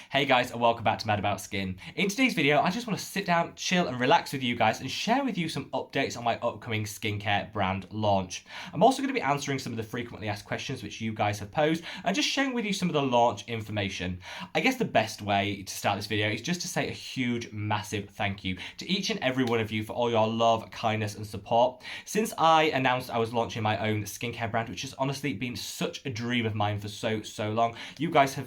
Hey guys, and welcome back to Mad About Skin. In today's video, I just want to sit down, chill and relax with you guys and share with you some updates on my upcoming skincare brand launch. I'm also going to be answering some of the frequently asked questions which you guys have posed and just sharing with you some of the launch information. I guess the best way to start this video is just to say a huge, massive thank you to each and every one of you for all your love, kindness and support. Since I announced I was launching my own skincare brand, which has honestly been such a dream of mine for so long,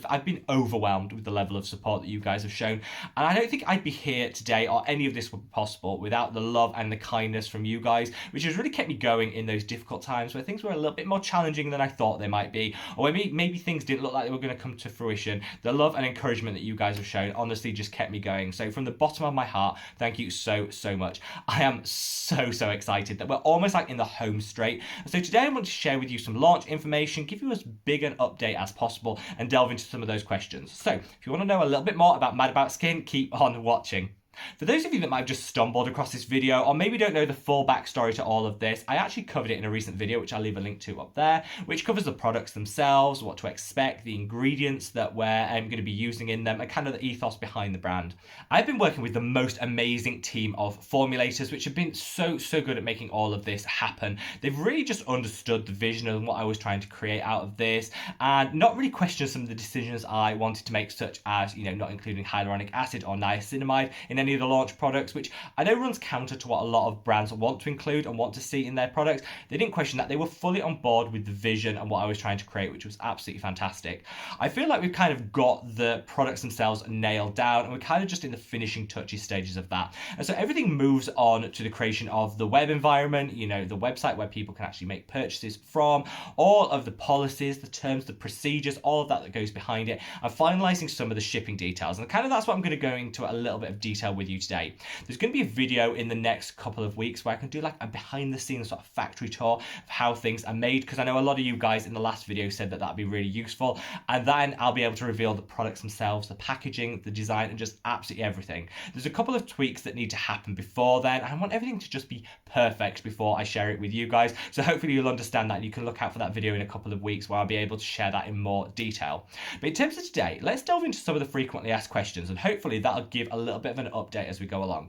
I've been overwhelmed with the level of support that you guys have shown, and I don't think I'd be here today or any of this would be possible without the love and the kindness from you guys, which has really kept me going in those difficult times where things were a little bit more challenging than I thought they might be, or maybe things didn't look like they were going to come to fruition. The love and encouragement that you guys have shown honestly just kept me going. So from the bottom of my heart, thank you so much. I am so excited that we're almost like in the home straight. So today I want to share with you some launch information, give you as big an update as possible, and delve into some of those questions. So if you want to know a little bit more about Mad About Skin, keep on watching. For those of you that might have just stumbled across this video or maybe don't know the full backstory to all of this, I actually covered it in a recent video, which I'll leave a link to up there, which covers the products themselves, what to expect, the ingredients that we're going to be using in them, and kind of the ethos behind the brand. I've been working with the most amazing team of formulators, which have been so good at making all of this happen. They've really just understood the vision and what I was trying to create out of this, and not really questioned some of the decisions I wanted to make, such as, not including hyaluronic acid or niacinamide in any of the launch products, which I know runs counter to what a lot of brands want to include and want to see in their products. They didn't question that. They were fully on board with the vision and what I was trying to create, which was absolutely fantastic. I feel like we've kind of got the products themselves nailed down, and we're kind of just in the finishing touches stages of that. And so everything moves on to the creation of the web environment, the website where people can actually make purchases from, all of the policies, the terms, the procedures, all of that goes behind it, and finalizing some of the shipping details. And kind of that's what I'm going to go into a little bit of detail with you today. There's going to be a video in the next couple of weeks where I can do like a behind the scenes sort of factory tour of how things are made, because I know a lot of you guys in the last video said that that'd be really useful, and then I'll be able to reveal the products themselves, the packaging, the design, and just absolutely everything. There's a couple of tweaks that need to happen before then, and I want everything to just be perfect before I share it with you guys, so hopefully you'll understand that and you can look out for that video in a couple of weeks where I'll be able to share that in more detail. But in terms of today, let's delve into some of the frequently asked questions, and hopefully that'll give a little bit of an update as we go along.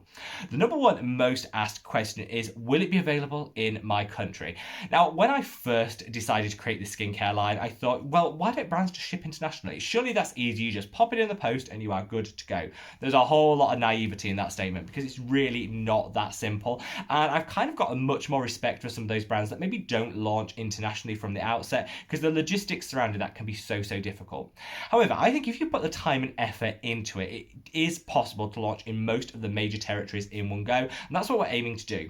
The number one most asked question is, will it be available in my country? Now, when I first decided to create this skincare line, I thought, well, why don't brands just ship internationally? Surely that's easy. You just pop it in the post and you are good to go. There's a whole lot of naivety in that statement because it's really not that simple. And I've kind of got a much more respect for some of those brands that maybe don't launch internationally from the outset because the logistics surrounding that can be so difficult. However, I think if you put the time and effort into it, it is possible to launch in most of the major territories in one go, and that's what we're aiming to do.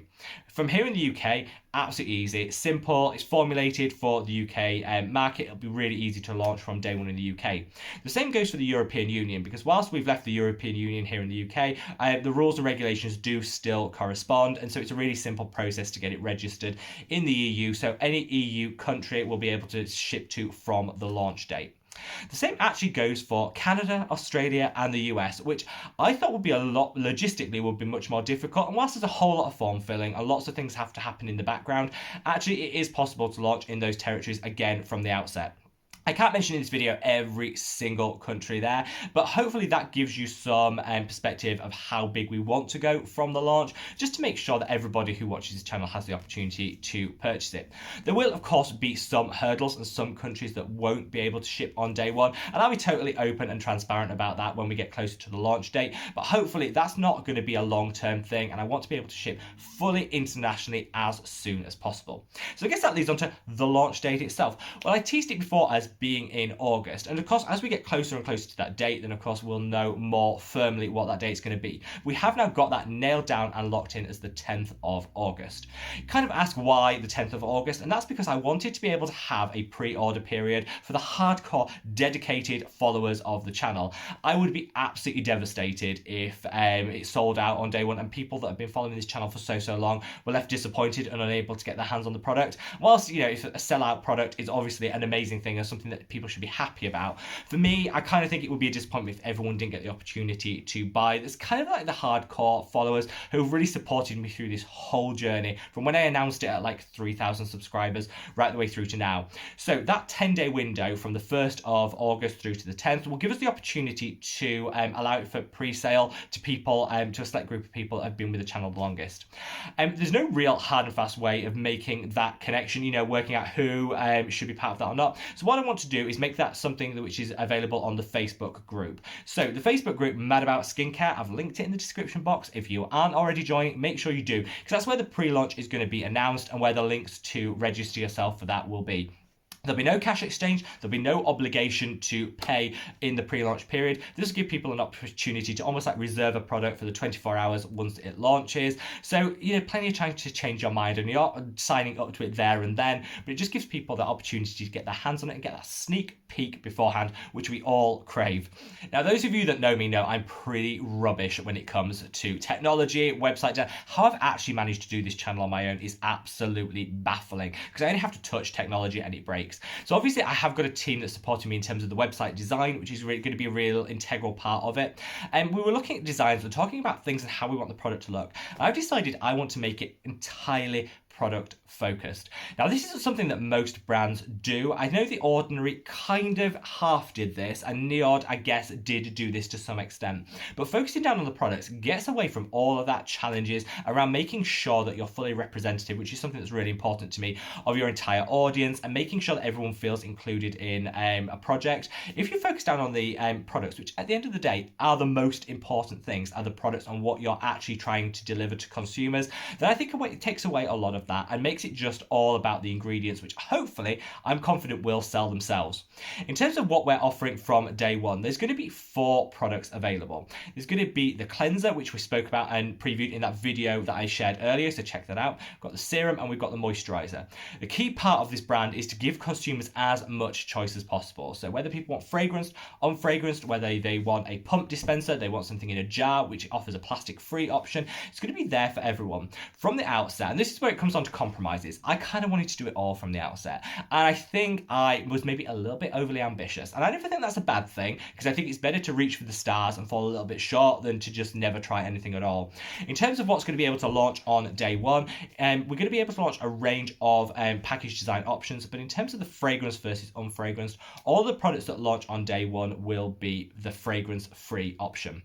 From here in the UK, absolutely easy, it's simple, it's formulated for the UK market. It'll be really easy to launch from day one in the UK. The same goes for the European Union, because whilst we've left the European Union here in the UK, the rules and regulations do still correspond, and so it's a really simple process to get it registered in the EU, so any EU country will be able to ship to from the launch date. The same actually goes for Canada, Australia and the US, which I thought would be logistically would be much more difficult, and whilst there's a whole lot of form filling and lots of things have to happen in the background, actually it is possible to launch in those territories again from the outset. I can't mention in this video every single country there, but hopefully that gives you some perspective of how big we want to go from the launch, just to make sure that everybody who watches this channel has the opportunity to purchase it. There will, of course, be some hurdles and some countries that won't be able to ship on day one, and I'll be totally open and transparent about that when we get closer to the launch date, but hopefully that's not going to be a long-term thing, and I want to be able to ship fully internationally as soon as possible. So I guess that leads on to the launch date itself. Well, I teased it before as being in August, and of course as we get closer and closer to that date, then of course we'll know more firmly what that date's going to be. We have now got that nailed down and locked in as the 10th of August. You kind of ask why the 10th of August, and that's because I wanted to be able to have a pre-order period for the hardcore dedicated followers of the channel. I would be absolutely devastated if it sold out on day one and people that have been following this channel for so long were left disappointed and unable to get their hands on the product. Whilst if a sellout product is obviously an amazing thing, and some something that people should be happy about. For me, I kind of think it would be a disappointment if everyone didn't get the opportunity to buy. There's kind of like the hardcore followers who have really supported me through this whole journey from when I announced it at like 3,000 subscribers right the way through to now. So that 10-day window from the 1st of August through to the 10th will give us the opportunity to allow it for pre-sale to people, to a select group of people that have been with the channel the longest. There's no real hard and fast way of making that connection, working out who should be part of that or not. So what I want to do is make that something which is available on the Facebook group. So the Facebook group, Mad About Skincare, I've linked it in the description box. If you aren't already joining, make sure you do, because that's where the pre-launch is going to be announced and where the links to register yourself for that will be. There'll be no cash exchange. There'll be no obligation to pay in the pre-launch period. This will give people an opportunity to almost like reserve a product for the 24 hours once it launches. So, plenty of time to change your mind, and you're not signing up to it there and then, but it just gives people the opportunity to get their hands on it and get that sneak peek beforehand, which we all crave. Now, those of you that know me know I'm pretty rubbish when it comes to technology, website design. How I've actually managed to do this channel on my own is absolutely baffling, because I only have to touch technology and it breaks. So obviously I have got a team that's supporting me in terms of the website design, which is really going to be a real integral part of it. And we were looking at designs and talking about things and how we want the product to look. I've decided I want to make it entirely product focused. Now, this isn't something that most brands do. I know The Ordinary kind of half did this, and Neod, I guess, did do this to some extent. But focusing down on the products gets away from all of that challenges around making sure that you're fully representative, which is something that's really important to me, of your entire audience, and making sure that everyone feels included in a project. If you focus down on the products, which at the end of the day are the most important things, are the products and what you're actually trying to deliver to consumers, then I think it takes away a lot of that and makes it just all about the ingredients, which hopefully I'm confident will sell themselves. In terms of what we're offering from day one, there's going to be 4 products available. There's going to be the cleanser, which we spoke about and previewed in that video that I shared earlier, so check that out. We've got the serum and we've got the moisturizer. The key part of this brand is to give consumers as much choice as possible. So whether people want fragranced, unfragranced, whether they want a pump dispenser, they want something in a jar, which offers a plastic-free option, it's going to be there for everyone from the outset. And this is where it comes on to compromises. I kind of wanted to do it all from the outset, and I think I was maybe a little bit overly ambitious, and I don't think that's a bad thing, because I think it's better to reach for the stars and fall a little bit short than to just never try anything at all. In terms of what's going to be able to launch on day one, we're going to be able to launch a range of package design options, but in terms of the fragrance versus unfragranced, all the products that launch on day one will be the fragrance free option.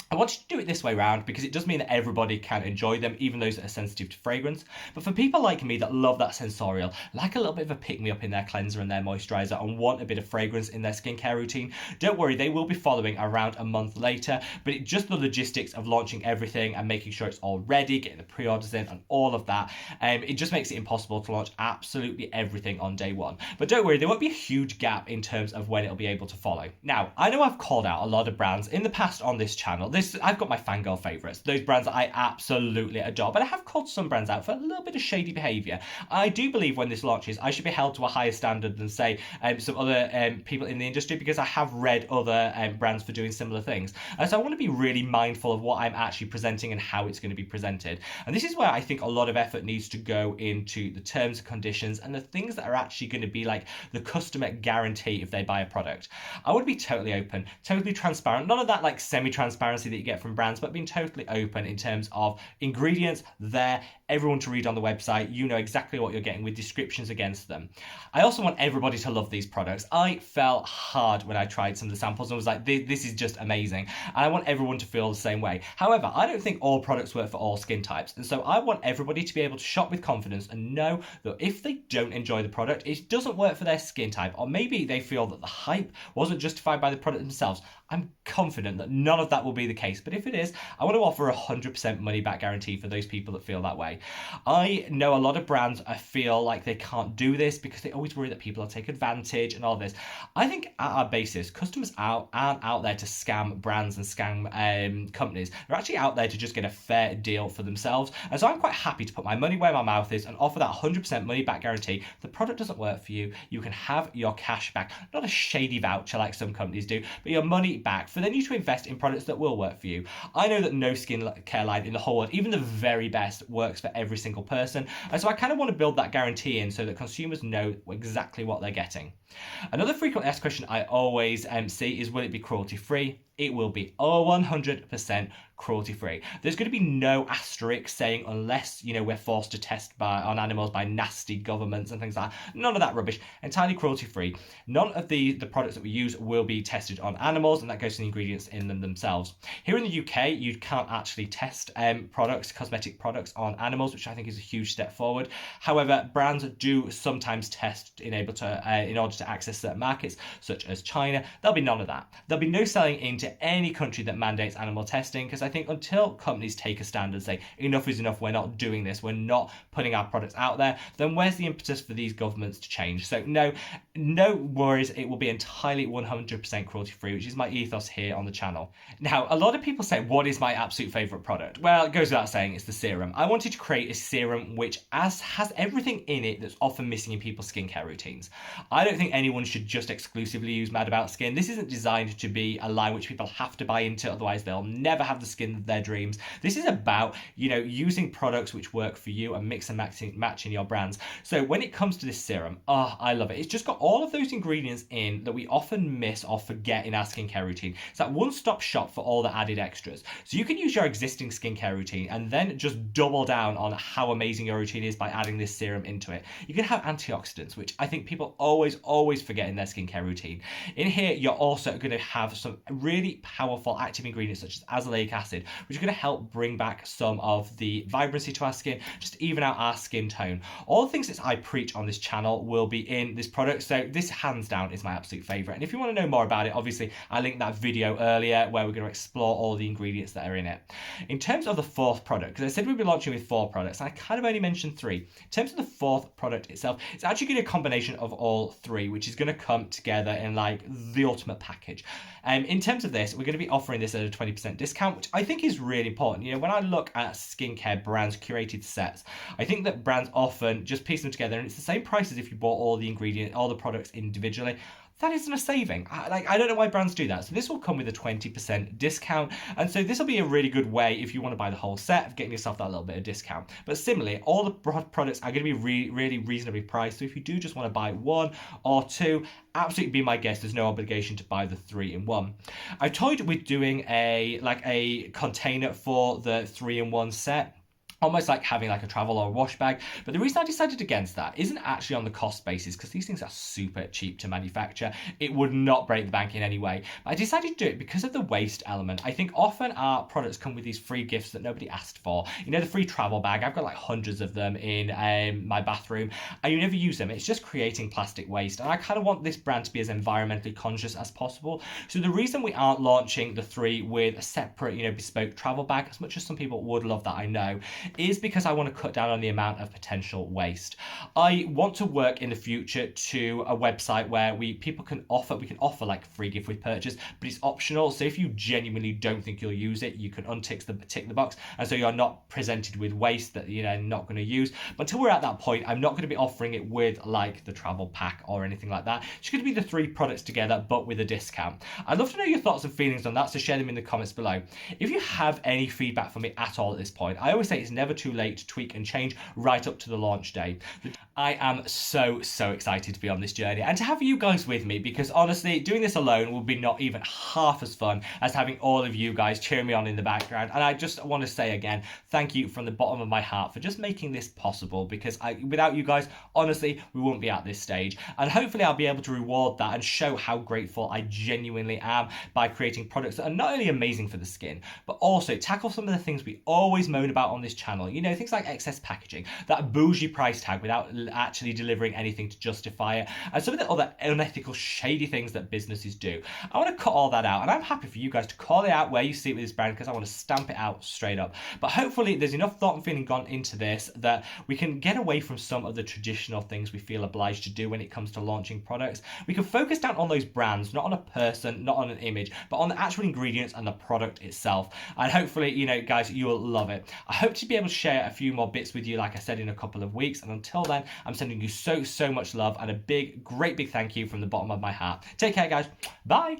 I wanted to do it this way around because it does mean that everybody can enjoy them, even those that are sensitive to fragrance. But for people like me that love that sensorial, like a little bit of a pick-me-up in their cleanser and their moisturizer, and want a bit of fragrance in their skincare routine, don't worry, they will be following around a month later. But it's just the logistics of launching everything and making sure it's all ready, getting the pre-orders in and all of that. It just makes it impossible to launch absolutely everything on day one. But don't worry, there won't be a huge gap in terms of when it'll be able to follow. Now, I know I've called out a lot of brands in the past on this channel. I've got my fangirl favourites, those brands that I absolutely adore, but I have called some brands out for a little bit of shady behaviour. I do believe when this launches, I should be held to a higher standard than, say, some other people in the industry, because I have read other brands for doing similar things. So I want to be really mindful of what I'm actually presenting and how it's going to be presented. And this is where I think a lot of effort needs to go into the terms and conditions and the things that are actually going to be like the customer guarantee if they buy a product. I want to be totally open, totally transparent, none of that like semi-transparency that you get from brands, but being totally open in terms of ingredients there, everyone to read on the website. You know exactly what you're getting with descriptions against them. I also want everybody to love these products. I fell hard when I tried some of the samples and was like, this is just amazing. And I want everyone to feel the same way. However, I don't think all products work for all skin types. And so I want everybody to be able to shop with confidence and know that if they don't enjoy the product, it doesn't work for their skin type, or maybe they feel that the hype wasn't justified by the product themselves. I'm confident that none of that will be the case, but if it is, I want to offer a 100% money back guarantee for those people that feel that way. I know a lot of brands feel like they can't do this because they always worry that people will take advantage and all this. I think at our basis, customers aren't out there to scam brands and scam companies. They're actually out there to just get a fair deal for themselves. And so I'm quite happy to put my money where my mouth is and offer that 100% money back guarantee. If the product doesn't work for you, you can have your cash back. Not a shady voucher like some companies do, but your money back for then you to invest in products that will work for you. I know that no skin care line in the whole world, even the very best, works for for every single person. And so I kind of want to build that guarantee in so that consumers know exactly what they're getting. Another frequently asked question I always see is, will it be cruelty free? It will be 100% cruelty free. There's going to be no asterisk saying unless, we're forced to test on animals by nasty governments and things like that. None of that rubbish. Entirely cruelty free. None of the products that we use will be tested on animals, and that goes to the ingredients in them themselves. Here in the UK, you can't actually test cosmetic products on animals, which I think is a huge step forward. However, brands do sometimes test in order to access certain markets, such as China. There'll be none of that. There'll be no selling into any country that mandates animal testing, because I think until companies take a stand and say enough is enough, we're not doing this, we're not putting our products out there, then where's the impetus for these governments to change? So no worries, it will be entirely 100% cruelty free, which is my ethos here on the channel. Now, a lot of people say, what is my absolute favorite product? Well, it goes without saying, it's the serum. I wanted to create a serum which has everything in it that's often missing in people's skincare routines. I don't think anyone should just exclusively use Mad About Skin. This isn't designed to be a line which people have to buy into, otherwise they'll never have the skin of their dreams. This is about, using products which work for you and mix and match in your brands. So when it comes to this serum, I love it. It's just got all of those ingredients in that we often miss or forget in our skincare routine. It's that one-stop shop for all the added extras. So you can use your existing skincare routine and then just double down on how amazing your routine is by adding this serum into it. You can have antioxidants, which I think people always forget in their skincare routine. In here, you're also going to have some really powerful active ingredients such as azelaic acid, which are going to help bring back some of the vibrancy to our skin, just even out our skin tone. All the things that I preach on this channel will be in this product, so this hands down is my absolute favorite. And if you want to know more about it, obviously I linked that video earlier where we're going to explore all the ingredients that are in it. In terms of the fourth product, because I said we'd be launching with 4 products, and I kind of only mentioned 3. In terms of the fourth product itself, it's actually going to be a combination of all 3, which is going to come together in like the ultimate package. In terms of this, we're going to be offering this at a 20% discount, which I think is really important. When I look at skincare brands curated sets, I think that brands often just piece them together and it's the same price as if you bought all the products individually. That isn't a saving. I don't know why brands do that. So this will come with a 20% discount. And so this will be a really good way if you want to buy the whole set of getting yourself that little bit of discount. But similarly, all the products are going to be really reasonably priced. So if you do just want to buy 1 or 2, absolutely be my guest. There's no obligation to buy the 3-in-1. I told you we're doing a container for the 3-in-1 set. Almost like having like a travel or a wash bag. But the reason I decided against that isn't actually on the cost basis, because these things are super cheap to manufacture. It would not break the bank in any way. But I decided to do it because of the waste element. I think often our products come with these free gifts that nobody asked for. The free travel bag. I've got like hundreds of them in my bathroom, and you never use them. It's just creating plastic waste. And I kind of want this brand to be as environmentally conscious as possible. So the reason we aren't launching the 3 with a separate, bespoke travel bag, as much as some people would love that, I know, is because I want to cut down on the amount of potential waste. I want to work in the future to a website where we can offer like free gift with purchase, but it's optional. So if you genuinely don't think you'll use it, you can tick the box, and so you're not presented with waste that you're not going to use. But until we're at that point, I'm not going to be offering it with like the travel pack or anything like that. It's going to be the 3 products together, but with a discount. I'd love to know your thoughts and feelings on that, so share them in the comments below. If you have any feedback for me at all at this point, I always say it's never too late to tweak and change right up to the launch day. I am so excited to be on this journey and to have you guys with me, because honestly, doing this alone will be not even half as fun as having all of you guys cheering me on in the background. And I just want to say again, thank you from the bottom of my heart for just making this possible, because without you guys, honestly, we wouldn't be at this stage. And hopefully I'll be able to reward that and show how grateful I genuinely am by creating products that are not only amazing for the skin, but also tackle some of the things we always moan about on this channel. Things like excess packaging, that bougie price tag without actually delivering anything to justify it, and some of the other unethical, shady things that businesses do. I want to cut all that out, and I'm happy for you guys to call it out where you see it with this brand, because I want to stamp it out straight up. But hopefully there's enough thought and feeling gone into this that we can get away from some of the traditional things we feel obliged to do when it comes to launching products. We can focus down on those brands, not on a person, not on an image, but on the actual ingredients and the product itself. And hopefully, guys, you will love it. I hope to be able to share a few more bits with you, like I said, in a couple of weeks. And until then, I'm sending you so much love and a great big thank you from the bottom of my heart. Take care, guys. Bye.